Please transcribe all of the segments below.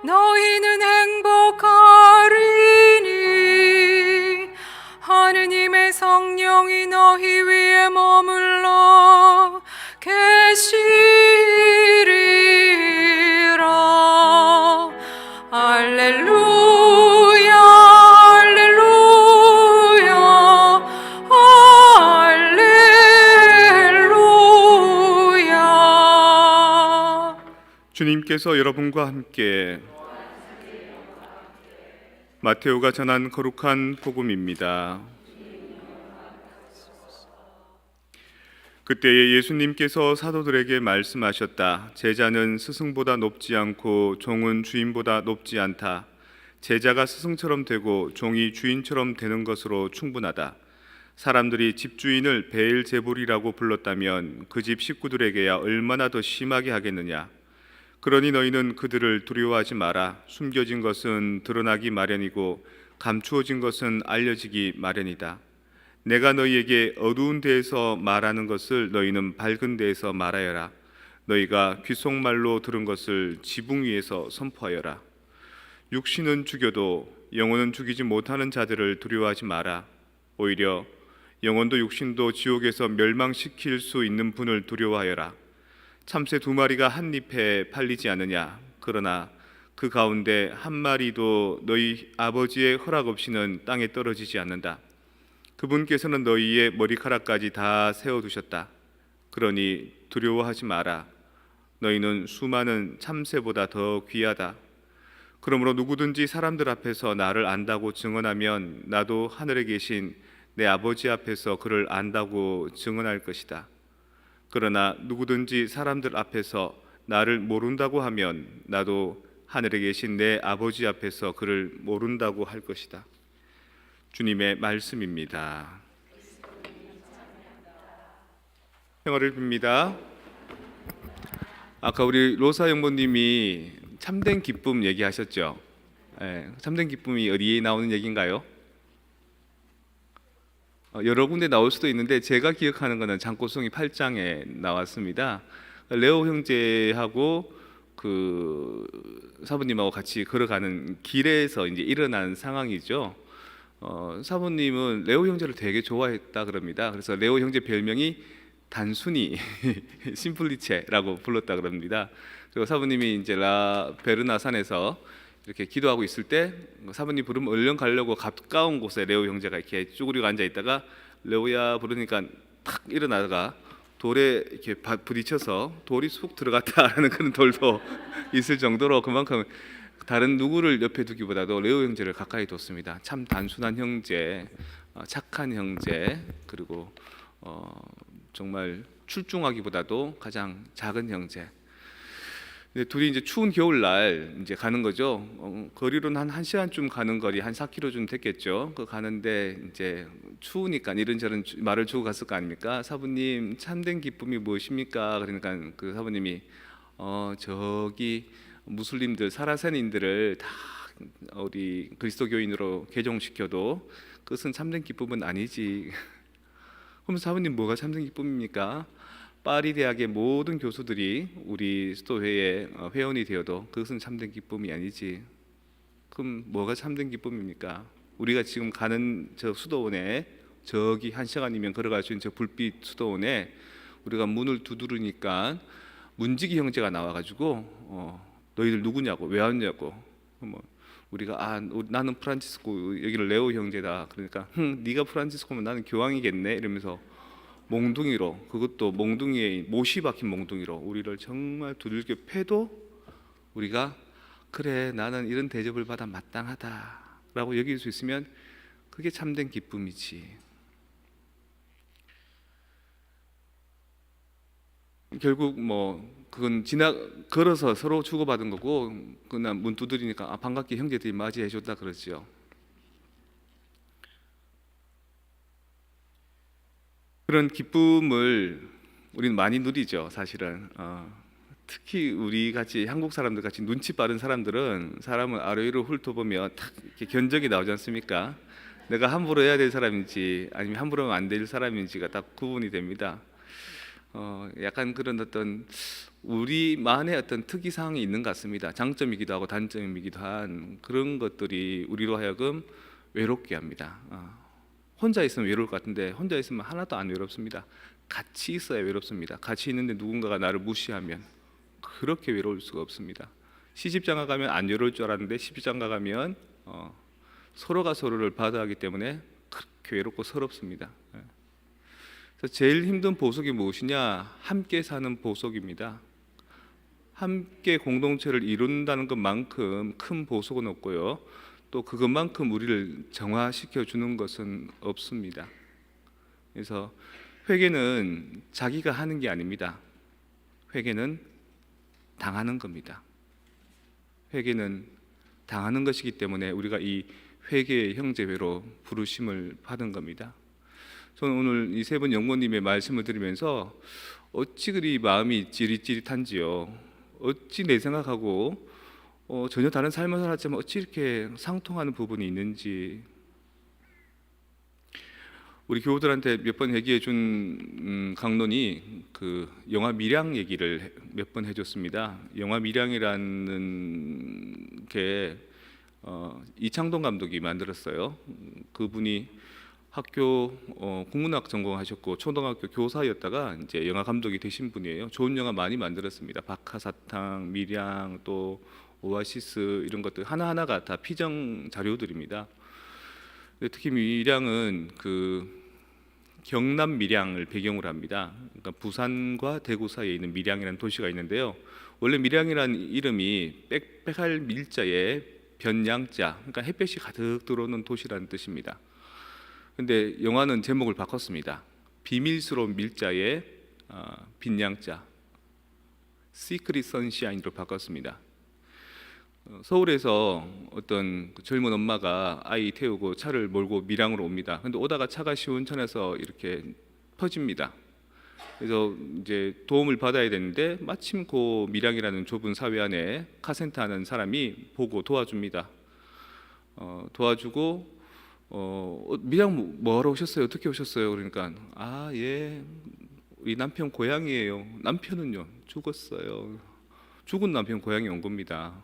너희는 행복하리니 하느님의 성령이 너희 위에 머물러 계시리라. 할렐루야, 할렐루야, 할렐루야. 주님께서 여러분과 함께 마테오가 전한 거룩한 복음입니다. 그때에 예수님께서 사도들에게 말씀하셨다. 제자는 스승보다 높지 않고 종은 주인보다 높지 않다. 제자가 스승처럼 되고 종이 주인처럼 되는 것으로 충분하다. 사람들이 집주인을 베엘제불이라고 불렀다면 그 집 식구들에게야 얼마나 더 심하게 하겠느냐. 그러니 너희는 그들을 두려워하지 마라. 숨겨진 것은 드러나기 마련이고 감추어진 것은 알려지기 마련이다. 내가 너희에게 어두운 데에서 말하는 것을 너희는 밝은 데에서 말하여라. 너희가 귓속말로 들은 것을 지붕 위에서 선포하여라. 육신은 죽여도 영혼은 죽이지 못하는 자들을 두려워하지 마라. 오히려 영혼도 육신도 지옥에서 멸망시킬 수 있는 분을 두려워하여라. 참새 2마리가 한 잎에 팔리지 않느냐. 그러나 그 가운데 한 마리도 너희 아버지의 허락 없이는 땅에 떨어지지 않는다. 그분께서는 너희의 머리카락까지 다 세워두셨다. 그러니 두려워하지 마라. 너희는 수많은 참새보다 더 귀하다. 그러므로 누구든지 사람들 앞에서 나를 안다고 증언하면 나도 하늘에 계신 내 아버지 앞에서 그를 안다고 증언할 것이다. 그러나 누구든지 사람들 앞에서 나를 모른다고 하면 나도 하늘에 계신 내 아버지 앞에서 그를 모른다고 할 것이다. 주님의 말씀입니다. 평화를 빕니다. 아까 우리 로사 영모님이 참된 기쁨 얘기하셨죠? 참된 기쁨이 어디에 나오는 얘기인가요? 여러 군데 나올 수도 있는데 제가 기억하는 것은 장고송이 8장에 나왔습니다. 레오 형제하고 그 사부님하고 같이 걸어가는 길에서 이제 일어난 상황이죠. 사부님은 레오 형제를 되게 좋아했다 그럽니다. 그래서 레오 형제 별명이 단순히 심플리체라고 불렀다 그럽니다. 그리고 사부님이 이제 베르나 산에서 이렇게 기도하고 있을 때 사부님 부르면 얼른 가려고 가까운 곳에 레오 형제가 이렇게 쭈그리고 앉아 있다가 레오야 부르니까 탁 일어나다가 돌에 이렇게 부딪혀서 돌이 쑥 들어갔다라는 그런 돌도 있을 정도로 그만큼 다른 누구를 옆에 두기보다도 레오 형제를 가까이 뒀습니다. 참 단순한 형제, 착한 형제, 그리고 정말 출중하기보다도 가장 작은 형제. 둘이 이제 추운 겨울날 이제 가는 거죠. 거리로는 한 1시간쯤 가는 거리, 한 4km쯤 됐겠죠. 그 가는데 이제 추우니까 이런저런 말을 주고 갔을 거 아닙니까? 사부님 참된 기쁨이 무엇입니까? 그러니까 그 사부님이 저기 무슬림들 사라센인들을 다 우리 그리스도교인으로 개종시켜도 그것은 참된 기쁨은 아니지. 그럼 사부님 뭐가 참된 기쁨입니까? 파리 대학의 모든 교수들이 우리 수도회의 회원이 되어도 그것은 참된 기쁨이 아니지. 그럼 뭐가 참된 기쁨입니까? 우리가 지금 가는 저 수도원에 저기 1시간이면 걸어갈 수 있는 저 불빛 수도원에 우리가 문을 두드리니까 문지기 형제가 나와가지고 너희들 누구냐고 왜 왔냐고 우리가 나는 프란치스코 여기는 레오 형제다 그러니까 네가 프란치스코면 나는 교황이겠네 이러면서 몽둥이로 그것도 몽둥이에 못이 박힌 몽둥이로 우리를 정말 두들겨 패도 우리가 그래 나는 이런 대접을 받아 마땅하다라고 여길 수 있으면 그게 참된 기쁨이지. 결국 그건 걸어서 서로 주고받은 거고 그냥 문 두드리니까 반갑게 형제들이 맞이해 줬다 그러죠. 그런 기쁨을 우리는 많이 누리죠. 사실은 특히 우리 같이 한국 사람들 같이 눈치 빠른 사람들은 사람을 아래위로 훑어보면 탁 이렇게 견적이 나오지 않습니까? 내가 함부로 해야 될 사람인지 아니면 함부로 하면 안 될 사람인지가 딱 구분이 됩니다. 약간 그런 어떤 우리만의 어떤 특이사항이 있는 것 같습니다. 장점이기도 하고 단점이기도 한 그런 것들이 우리로 하여금 외롭게 합니다. 혼자 있으면 외로울 것 같은데 혼자 있으면 하나도 안 외롭습니다. 같이 있어야 외롭습니다. 같이 있는데 누군가가 나를 무시하면 그렇게 외로울 수가 없습니다. 시집장가 가면 안 외로울 줄 알았는데 시집장가 가면 서로가 서로를 받아하기 때문에 그렇게 외롭고 서럽습니다. 그래서 제일 힘든 보석이 무엇이냐? 함께 사는 보석입니다. 함께 공동체를 이룬다는 것만큼 큰 보석은 없고요. 또 그것만큼 우리를 정화시켜 주는 것은 없습니다. 그래서 회개는 자기가 하는 게 아닙니다. 회개는 당하는 겁니다. 회개는 당하는 것이기 때문에 우리가 이 회개의 형제회로 부르심을 받은 겁니다. 저는 오늘 이 세 분 영모님의 말씀을 들으면서 어찌 그리 마음이 찌릿찌릿한지요. 어찌 내 생각하고 전혀 다른 삶을 살았지만 어찌 이렇게 상통하는 부분이 있는지 우리 교우들한테 몇 번 얘기해 준 강론이 그 영화 밀양 얘기를 몇 번 해줬습니다. 영화 밀양이라는 게 이창동 감독이 만들었어요. 그분이 학교 국문학 전공하셨고 초등학교 교사였다가 이제 영화 감독이 되신 분이에요. 좋은 영화 많이 만들었습니다. 박하사탕, 밀양, 또 오아시스 이런 것들 하나하나가 다 피정 자료들입니다. 특히 밀양은 그 경남 밀양을 배경으로 합니다. 그러니까 부산과 대구 사이에 있는 밀양이라는 도시가 있는데요. 원래 밀양이라는 이름이 빽빽할 밀자에 변양자, 그러니까 햇볕이 가득 들어오는 도시라는 뜻입니다. 근데 영화는 제목을 바꿨습니다. 비밀스러운 밀자에 빈양자, 시크릿 선샤인으로 바꿨습니다. 서울에서 어떤 젊은 엄마가 아이 태우고 차를 몰고 밀양으로 옵니다. 근데 오다가 차가 시운전해서 이렇게 퍼집니다. 그래서 이제 도움을 받아야 되는데 마침 그 밀양이라는 좁은 사회 안에 카센터 하는 사람이 보고 도와줍니다. 도와주고 밀양 뭐하러 오셨어요? 어떻게 오셨어요? 그러니까 예, 우리 남편 고향이에요. 남편은요 죽었어요. 죽은 남편 고향에 온 겁니다.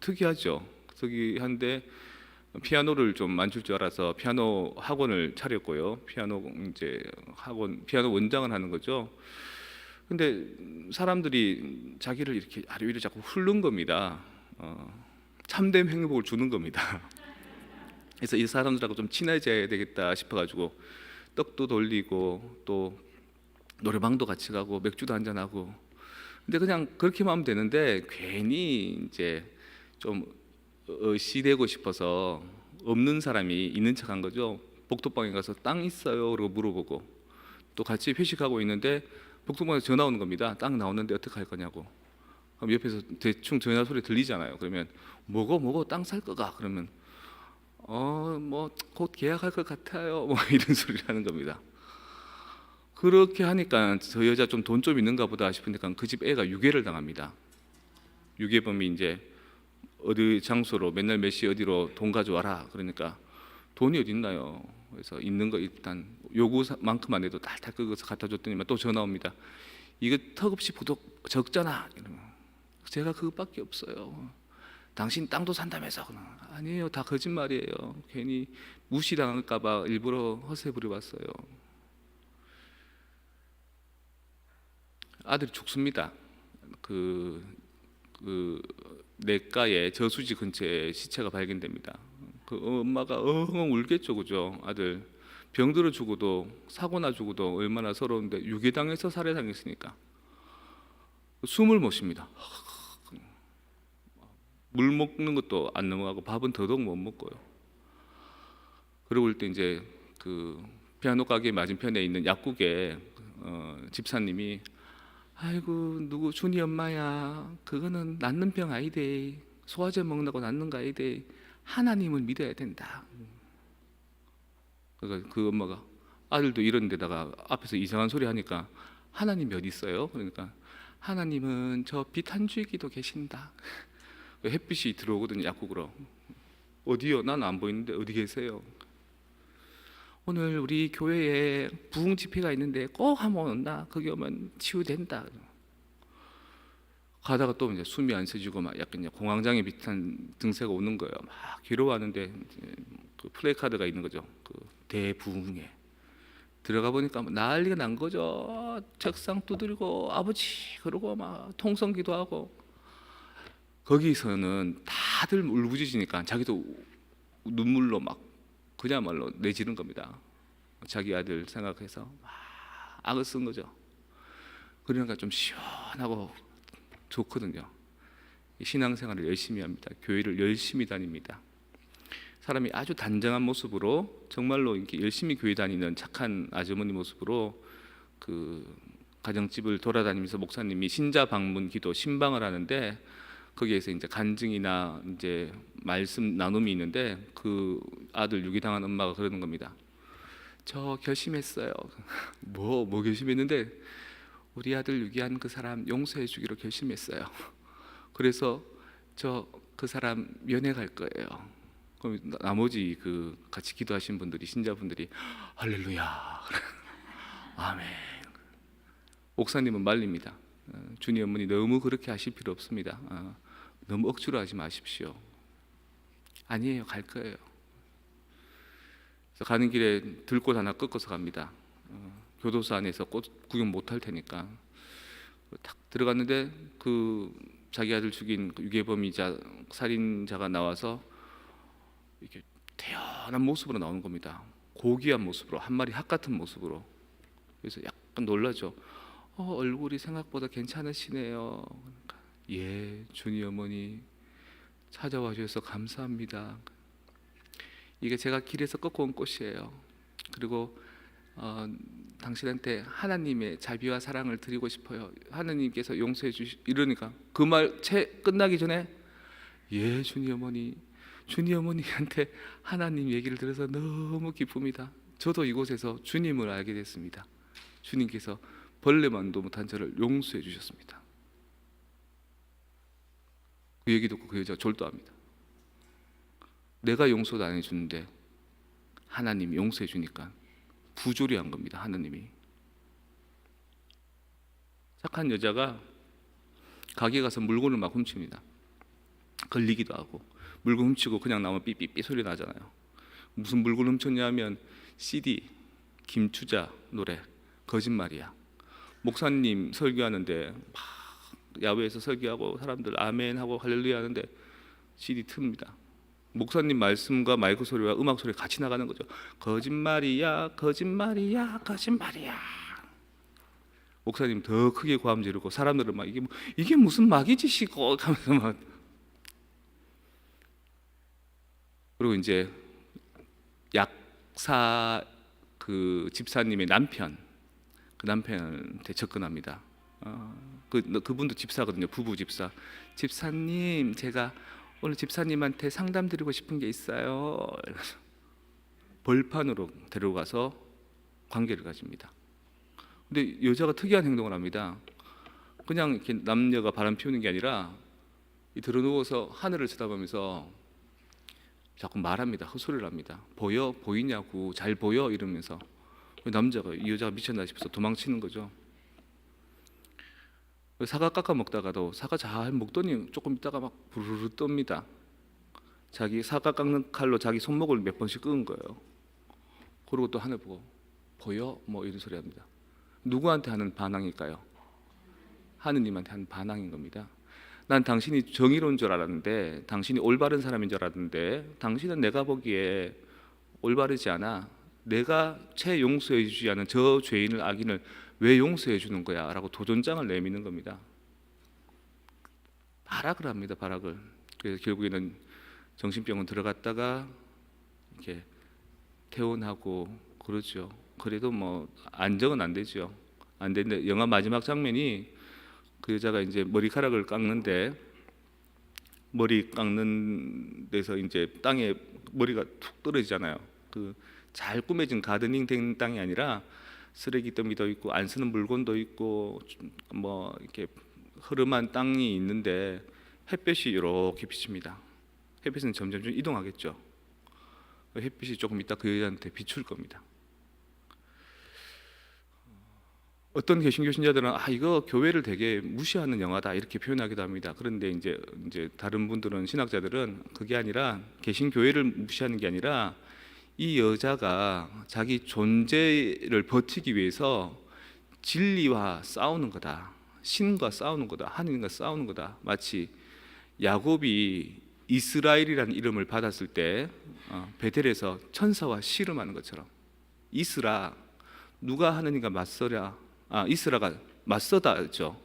특이하죠. 특이한데 피아노를 좀 만질 줄 알아서 피아노 학원을 차렸고요. 피아노 이제 학원 피아노 원장을 하는 거죠. 근데 사람들이 자기를 이렇게 아래 위로 자꾸 훑는 겁니다. 참된 행복을 주는 겁니다. 그래서 이 사람들하고 좀 친해져야 되겠다 싶어가지고 떡도 돌리고 또 노래방도 같이 가고 맥주도 한잔 하고. 근데 그냥 그렇게만 하면 되는데 괜히 이제 좀 시되고 싶어서 없는 사람이 있는 척한 거죠. 복도방에 가서 땅 있어요? 그러고 물어보고 또 같이 회식하고 있는데 복도방에서 전화 오는 겁니다. 땅 나오는데 어떻게 할 거냐고. 그럼 옆에서 대충 전화 소리 들리잖아요. 그러면 뭐고 땅 살 거가? 그러면 뭐 곧 계약할 것 같아요. 뭐 이런 소리를 하는 겁니다. 그렇게 하니까 저 여자 좀 돈 좀 있는가 보다 싶으니까 그 집 애가 유괴를 당합니다. 유괴범이 이제 어디 장소로 맨날 몇 시 어디로 돈 가져와라. 그러니까 돈이 어디 있나요? 그래서 있는 거 일단 요구만큼 안 해도 달달 긁어서 갖다 줬더니만 또 전화 옵니다. 이거 턱없이 부족 적잖아. 이러면 제가 그것밖에 없어요. 당신 땅도 산다면서. 아니에요, 다 거짓말이에요. 괜히 무시당할까봐 일부러 허세 부려봤어요. 아들이 죽습니다. 그 내과의 저수지 근처에 시체가 발견됩니다. 그 엄마가 엉엉 울겠죠, 그죠? 아들 병들어 죽어도 사고나 죽어도 얼마나 서러운데 유괴당해서 살해당했으니까 숨을 못 쉽니다. 물 먹는 것도 안 넘어가고 밥은 더더욱 못 먹고요. 그러고 있을 때 이제 그 피아노 가게 맞은편에 있는 약국에 집사님이 아이고 누구 준이 엄마야, 그거는 낫는 병 아이데, 소화제 먹는다고 낫는 거 아이데, 하나님을 믿어야 된다. 그러니까 그 엄마가 아들도 이런 데다가 앞에서 이상한 소리 하니까 하나님이 어디 있어요? 그러니까 하나님은 저 빛 한 줄기도 계신다. 햇빛이 들어오거든요, 약국으로. 어디요? 난 안 보이는데 어디 계세요? 오늘 우리 교회에 부흥 집회가 있는데 꼭 한번 온다. 거기 오면 치유된다. 가다가 또 이제 숨이 안 쉬지고 막 약간 이제 공황장애 비슷한 증세가 오는 거예요. 막 괴로워하는데 이제 그 플래카드가 있는 거죠. 그 대부흥회 들어가 보니까 뭐 난리가 난 거죠. 책상 두드리고 아버지 그러고 막 통성기도하고 거기서는 다들 울부짖으니까 자기도 눈물로 막 그야말로 내지른 겁니다. 자기 아들 생각해서 막 악을 쓴 거죠. 그러니까 좀 시원하고 좋거든요. 신앙생활을 열심히 합니다. 교회를 열심히 다닙니다. 사람이 아주 단정한 모습으로 정말로 이렇게 열심히 교회 다니는 착한 아주머니 모습으로 그 가정집을 돌아다니면서 목사님이 신자 방문 기도 신방을 하는데 거기에서 이제 간증이나 이제 말씀 나눔이 있는데 그 아들 유기당한 엄마가 그러는 겁니다. 저 결심했어요. 뭐 결심했는데 우리 아들 유기한 그 사람 용서해 주기로 결심했어요. 그래서 저 그 사람 면회 갈 거예요. 그럼 나머지 그 같이 기도하신 분들이 신자분들이 할렐루야 아멘. 목사님은 말립니다. 주님 어머니 너무 그렇게 하실 필요 없습니다. 너무 억지로 하지 마십시오. 아니에요, 갈 거예요. 그래서 가는 길에 들꽃 하나 꺾어서 갑니다. 교도소 안에서 꽃 구경 못 할 테니까 딱 들어갔는데 그 자기 아들 죽인 유괴범이자 살인자가 나와서 이렇게 태연한 모습으로 나오는 겁니다. 고귀한 모습으로 한 마리 학 같은 모습으로. 그래서 약간 놀라죠. 얼굴이 생각보다 괜찮으시네요. 그러니까, 예, 주니 어머니 찾아와 주셔서 감사합니다. 이게 제가 길에서 꺾어온 꽃이에요. 그리고 당신한테 하나님의 자비와 사랑을 드리고 싶어요. 하나님께서 용서해 주시. 이러니까 그 말 채 끝나기 전에 예, 주니 어머니, 주니 어머니한테 하나님 얘기를 들어서 너무 기쁩니다. 저도 이곳에서 주님을 알게 됐습니다. 주님께서 벌레만도 못한 저를 용서해 주셨습니다. 그 얘기 듣고 그 여자가 졸도합니다. 내가 용서도 안 해주는데 하나님이 용서해 주니까 부조리한 겁니다. 하나님이. 착한 여자가 가게 가서 물건을 막 훔칩니다. 걸리기도 하고 물건 훔치고 그냥 나오면 삐삐삐 소리 나잖아요. 무슨 물건 훔쳤냐면 CD 김추자 노래 거짓말이야. 목사님 설교하는데 막 야외에서 설교하고 사람들 아멘 하고 할렐루야 하는데 CD 틉니다. 목사님 말씀과 마이크 소리와 음악 소리 같이 나가는 거죠. 거짓말이야, 거짓말이야, 거짓말이야. 목사님 더 크게 고함 지르고 사람들은 막 이게 무슨 마귀짓이고 하면서 막. 그리고 이제 약사 그 집사님의 남편, 그 남편한테 접근합니다. 그분도 집사거든요. 부부 집사. 집사님, 제가 오늘 집사님한테 상담 드리고 싶은 게 있어요. 벌판으로 데려가서 관계를 가집니다. 근데 여자가 특이한 행동을 합니다. 그냥 이렇게 남녀가 바람 피우는 게 아니라 들어 누워서 하늘을 쳐다보면서 자꾸 말합니다. 헛소리를 합니다. 보여? 보이냐고, 잘 보여? 이러면서 남자가 이 여자가 미쳤나 싶어서 도망치는 거죠. 사과 깎아 먹다가도 사과 잘 먹더니 조금 있다가 막 부르르 떱니다. 자기 사과 깎는 칼로 자기 손목을 몇 번씩 끄은 거예요. 그리고 또 하늘 보고 보여? 뭐 이런 소리 합니다. 누구한테 하는 반항일까요? 하느님한테 하는 반항인 겁니다. 난 당신이 정의로운 줄 알았는데, 당신이 올바른 사람인 줄 알았는데, 당신은 내가 보기에 올바르지 않아. 내가 채 용서해 주지 않은 저 죄인을, 악인을 왜 용서해 주는 거야? 라고 도전장을 내미는 겁니다. 발악을 합니다. 발악을. 그래서 결국에는 정신병원 들어갔다가 이렇게 퇴원하고 그러죠. 그래도 뭐 안정은 안 되죠. 안 되는데 영화 마지막 장면이 그 여자가 이제 머리카락을 깎는데, 머리 깎는 데서 이제 땅에 머리가 툭 떨어지잖아요. 그 잘 꾸며진 가드닝 된 땅이 아니라 쓰레기 더미도 있고 안 쓰는 물건도 있고 뭐 이렇게 흐름한 땅이 있는데 햇볕이 이렇게 비칩니다. 햇빛은 점점 이동하겠죠. 햇빛이 조금 있다 그 여자한테 비출 겁니다. 어떤 개신교 신자들은 이거 교회를 되게 무시하는 영화다 이렇게 표현하기도 합니다. 그런데 이제 다른 분들은 신학자들은 그게 아니라 개신교회를 무시하는 게 아니라 이 여자가 자기 존재를 버티기 위해서 진리와 싸우는 거다. 신과 싸우는 거다. 하느님과 싸우는 거다. 마치 야곱이 이스라엘이라는 이름을 받았을 때 베델에서 천사와 씨름하는 것처럼 이스라 누가 하느님과 맞서랴. 이스라가 맞서다죠.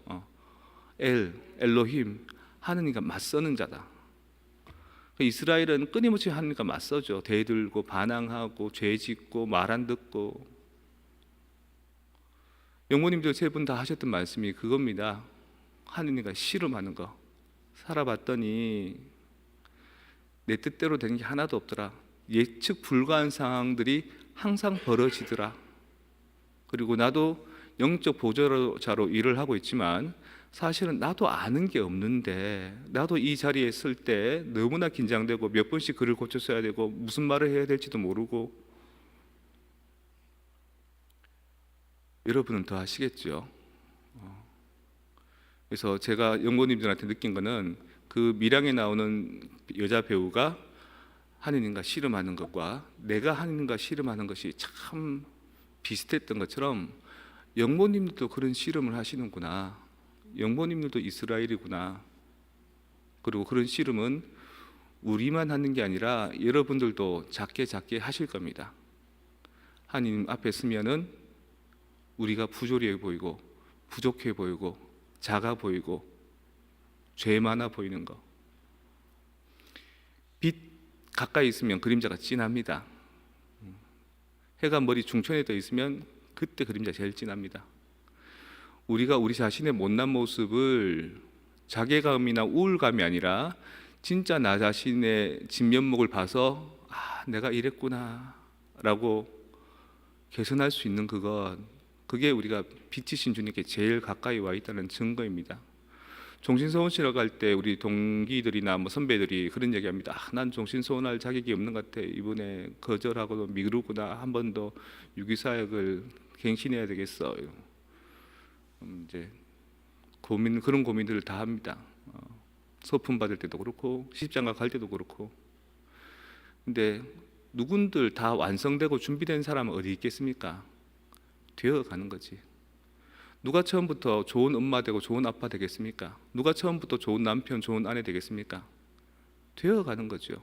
엘로힘 하느님과 맞서는 자다. 이스라엘은 끊임없이 하느님과 맞서죠. 대들고 반항하고 죄짓고 말 안 듣고. 영모님들 세 분 다 하셨던 말씀이 그겁니다. 하느님과 씨름하는 거. 살아봤더니 내 뜻대로 되는 게 하나도 없더라. 예측 불가한 상황들이 항상 벌어지더라. 그리고 나도 영적 보조자로 일을 하고 있지만 사실은 나도 아는 게 없는데 나도 이 자리에 있을 때 너무나 긴장되고 몇 번씩 글을 고쳐 써야 되고 무슨 말을 해야 될지도 모르고. 여러분은 더 아시겠죠. 그래서 제가 연구원님들한테 느낀 거는 그 밀양에 나오는 여자 배우가 하느님과 씨름하는 것과 내가 하느님과 씨름하는 것이 참 비슷했던 것처럼 영모님들도 그런 씨름을 하시는구나. 영모님들도 이스라엘이구나. 그리고 그런 씨름은 우리만 하는 게 아니라 여러분들도 작게 하실 겁니다. 하느님 앞에 서면은 우리가 부조리해 보이고 부족해 보이고 작아 보이고 죄 많아 보이는 거. 빛 가까이 있으면 그림자가 진합니다. 해가 머리 중천에 떠 있으면 그때 그림자 제일 진합니다. 우리가 우리 자신의 못난 모습을 자괴감이나 우울감이 아니라 진짜 나 자신의 진면목을 봐서 내가 이랬구나 라고 개선할 수 있는 그게 우리가 빛이신 주님께 제일 가까이 와 있다는 증거입니다. 종신서원실을 갈 때 우리 동기들이나 선배들이 그런 얘기합니다. 난 종신서원할 자격이 없는 것 같아. 이번에 거절하고 미루구나. 한 번 더 유기사역을 갱신해야 되겠어. 이제 그런 고민들을 다 합니다. 소품 받을 때도 그렇고 시집장가 갈 때도 그렇고. 근데 누군들 다 완성되고 준비된 사람은 어디 있겠습니까? 되어가는 거지. 누가 처음부터 좋은 엄마 되고 좋은 아빠 되겠습니까? 누가 처음부터 좋은 남편, 좋은 아내 되겠습니까? 되어가는 거죠.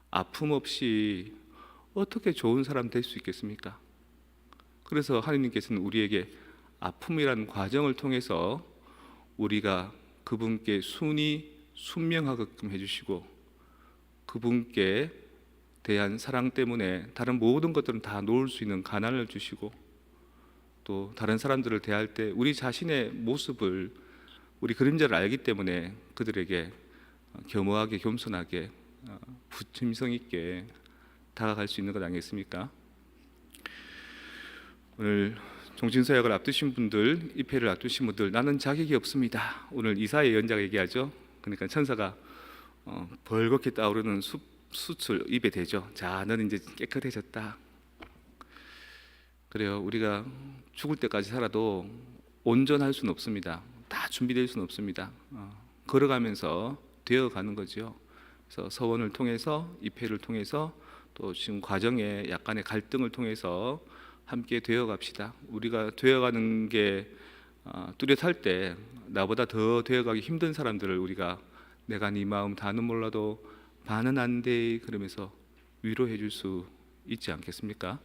아픔 없이 어떻게 좋은 사람 될 수 있겠습니까? 그래서 하느님께서는 우리에게 아픔이라는 과정을 통해서 우리가 그분께 순명하게끔 해주시고 그분께 대한 사랑 때문에 다른 모든 것들은 다 놓을 수 있는 가난을 주시고 또 다른 사람들을 대할 때 우리 자신의 모습을 우리 그림자를 알기 때문에 그들에게 겸허하게 겸손하게 부침성 있게 다가갈 수 있는 것 아니겠습니까? 오늘 종신서약을 앞두신 분들, 입회를 앞두신 분들, 나는 자격이 없습니다. 오늘 이사야 예언자가 얘기하죠. 그러니까 천사가 벌겋게 떠오르는 숯을 입에 대죠. 자, 너는 이제 깨끗해졌다. 그래요. 우리가 죽을 때까지 살아도 온전할 수는 없습니다. 다 준비될 수는 없습니다. 걸어가면서 되어가는 거죠. 그래서 서원을 통해서 입회를 통해서 또 지금 과정에 약간의 갈등을 통해서 함께 되어갑시다. 우리가 되어가는 게 뚜렷할 때 나보다 더 되어가기 힘든 사람들을 우리가 내가 네 마음 다는 몰라도 반은 안 돼 그러면서 위로해 줄 수 있지 않겠습니까?